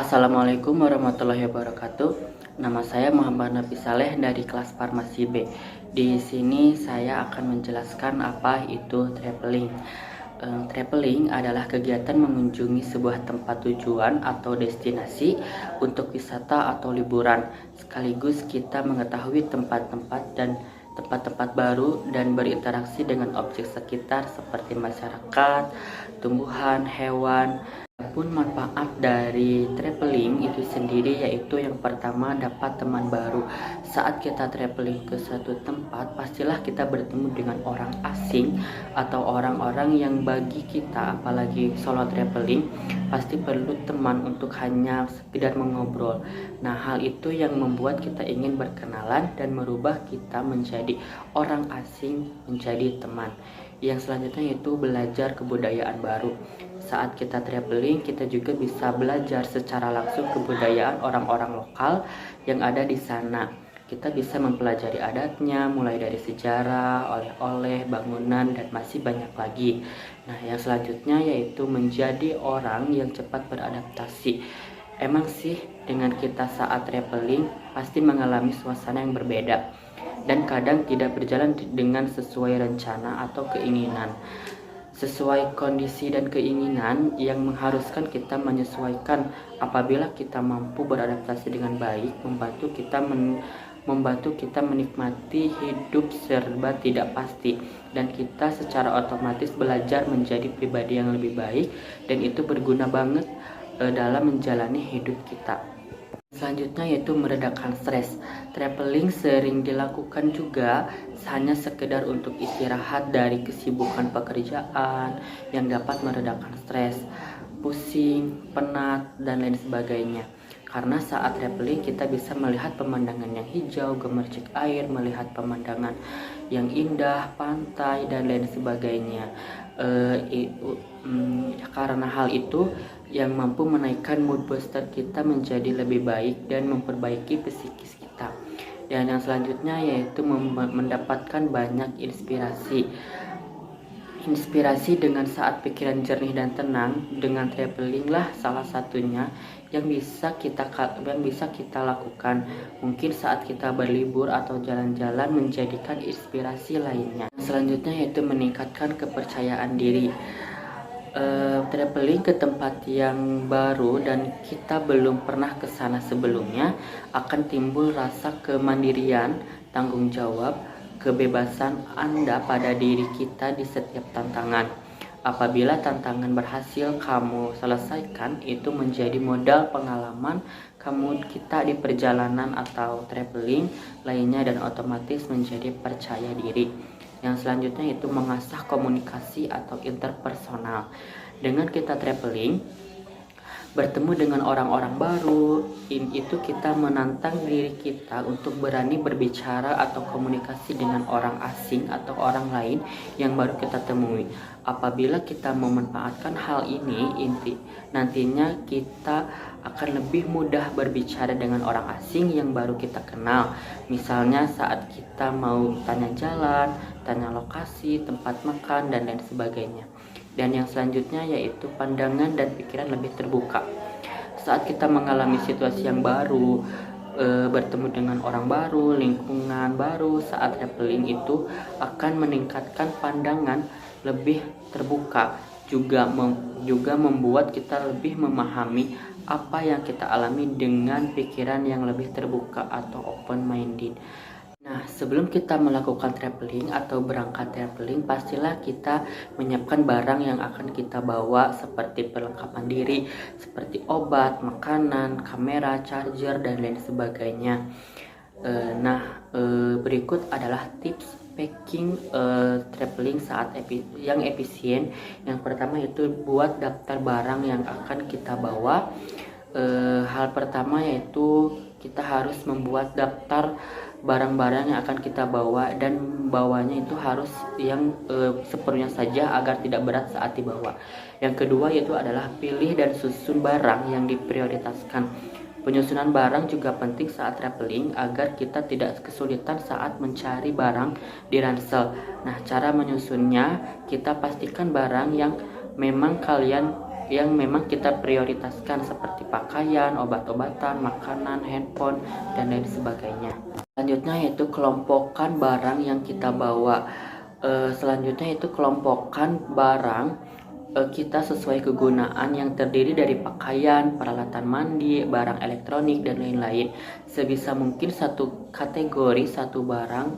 Assalamualaikum warahmatullahi wabarakatuh. Nama saya Muhammad Nafi Saleh dari kelas Farmasi B. Di sini saya akan menjelaskan apa itu traveling. Traveling adalah kegiatan mengunjungi sebuah tempat tujuan atau destinasi untuk wisata atau liburan. Sekaligus kita mengetahui tempat-tempat baru dan berinteraksi dengan objek sekitar seperti masyarakat, tumbuhan, hewan. Adapun manfaat dari traveling itu sendiri yaitu yang pertama dapat teman baru. Saat kita traveling ke suatu tempat, pastilah kita bertemu dengan orang asing atau orang-orang yang bagi kita, apalagi solo traveling, pasti perlu teman untuk hanya sekedar mengobrol. Nah, hal itu yang membuat kita ingin berkenalan dan merubah kita menjadi orang asing menjadi teman. Yang selanjutnya yaitu belajar kebudayaan baru. Saat kita traveling, kita juga bisa belajar secara langsung kebudayaan orang-orang lokal yang ada di sana. Kita bisa mempelajari adatnya, mulai dari sejarah, oleh-oleh, bangunan, dan masih banyak lagi. Nah, yang selanjutnya yaitu menjadi orang yang cepat beradaptasi. Emang sih, dengan kita saat traveling pasti mengalami suasana yang berbeda dan kadang tidak berjalan dengan sesuai rencana atau keinginan. Sesuai kondisi dan keinginan yang mengharuskan kita menyesuaikan. Apabila kita mampu beradaptasi dengan baik, membantu kita menikmati hidup serba tidak pasti, dan kita secara otomatis belajar menjadi pribadi yang lebih baik, dan itu berguna banget dalam menjalani hidup kita. Selanjutnya yaitu meredakan stres. Traveling sering dilakukan juga hanya sekedar untuk istirahat dari kesibukan pekerjaan yang dapat meredakan stres, pusing, penat, dan lain sebagainya. Karena saat traveling kita bisa melihat pemandangan yang hijau, gemercik air, melihat pemandangan yang indah, pantai, dan lain sebagainya. Karena hal itu yang mampu menaikkan mood booster kita menjadi lebih baik dan memperbaiki psikis kita. Dan yang selanjutnya yaitu mendapatkan banyak inspirasi dengan saat pikiran jernih dan tenang. Dengan traveling lah salah satunya yang bisa kita lakukan. Mungkin saat kita berlibur atau jalan-jalan menjadikan inspirasi lainnya. Selanjutnya yaitu meningkatkan kepercayaan diri. Traveling ke tempat yang baru dan kita belum pernah ke sana sebelumnya akan timbul rasa kemandirian, tanggung jawab, kebebasan Anda pada diri kita di setiap tantangan. Apabila tantangan berhasil kamu selesaikan, itu menjadi modal pengalaman kita di perjalanan atau traveling lainnya, dan otomatis menjadi percaya diri. Yang selanjutnya itu mengasah komunikasi atau interpersonal. Dengan kita traveling, bertemu dengan orang-orang baru, itu kita menantang diri kita untuk berani berbicara atau komunikasi dengan orang asing atau orang lain yang baru kita temui. Apabila kita memanfaatkan hal ini, nantinya kita akan lebih mudah berbicara dengan orang asing yang baru kita kenal. Misalnya saat kita mau tanya jalan, tanya lokasi, tempat makan, dan lain sebagainya. Dan yang selanjutnya yaitu pandangan dan pikiran lebih terbuka. Saat kita mengalami situasi yang baru, bertemu dengan orang baru, lingkungan baru, saat traveling itu akan meningkatkan pandangan lebih terbuka, juga membuat kita lebih memahami apa yang kita alami dengan pikiran yang lebih terbuka atau open minded. Nah, sebelum kita melakukan traveling atau berangkat traveling, pastilah kita menyiapkan barang yang akan kita bawa seperti perlengkapan diri, seperti obat, makanan, kamera, charger, dan lain sebagainya. Berikut adalah tips packing traveling saat yang efisien. Yang pertama itu buat daftar barang yang akan kita bawa. Hal pertama yaitu kita harus membuat daftar barang-barang yang akan kita bawa, dan bawanya itu harus yang seperlunya saja agar tidak berat saat dibawa. Yang kedua yaitu adalah pilih dan susun barang yang diprioritaskan. Penyusunan barang juga penting saat traveling agar kita tidak kesulitan saat mencari barang di ransel. Nah, cara menyusunnya, kita pastikan barang yang memang kalian yang memang kita prioritaskan seperti pakaian, obat-obatan, makanan, handphone, dan lain sebagainya. Selanjutnya yaitu kelompokkan barang yang kita bawa. Selanjutnya itu kelompokkan barang kita sesuai kegunaan yang terdiri dari pakaian, peralatan mandi, barang elektronik, dan lain-lain. Sebisa mungkin satu kategori, satu barang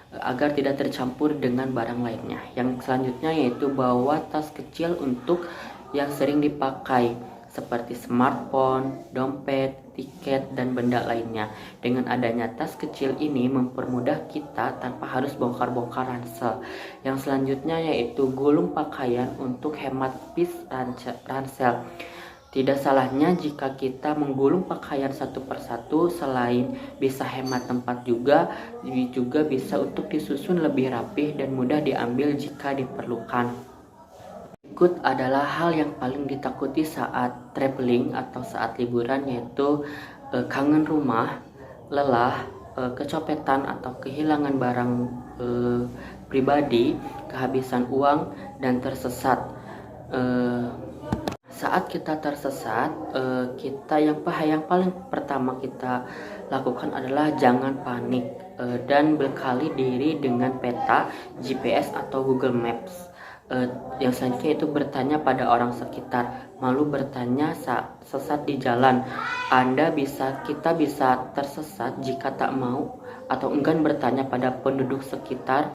agar tidak tercampur dengan barang lainnya. Yang selanjutnya yaitu bawa tas kecil untuk yang sering dipakai seperti smartphone, dompet, tiket, dan benda lainnya. Dengan adanya tas kecil ini mempermudah kita tanpa harus bongkar-bongkar ransel. Yang selanjutnya yaitu gulung pakaian untuk hemat pis ransel. Tidak salahnya jika kita menggulung pakaian satu persatu, selain bisa hemat tempat juga bisa untuk disusun lebih rapih dan mudah diambil jika diperlukan. Berikut adalah hal yang paling ditakuti saat traveling atau saat liburan, yaitu kangen rumah, lelah, kecopetan atau kehilangan barang pribadi, kehabisan uang, dan tersesat. Saat kita tersesat, yang paling pertama kita lakukan adalah jangan panik dan bekali diri dengan peta, GPS atau Google Maps. Yang selanjutnya itu bertanya pada orang sekitar. Malu bertanya saat sesat di jalan. Kita bisa tersesat jika tak mau atau enggan bertanya pada penduduk sekitar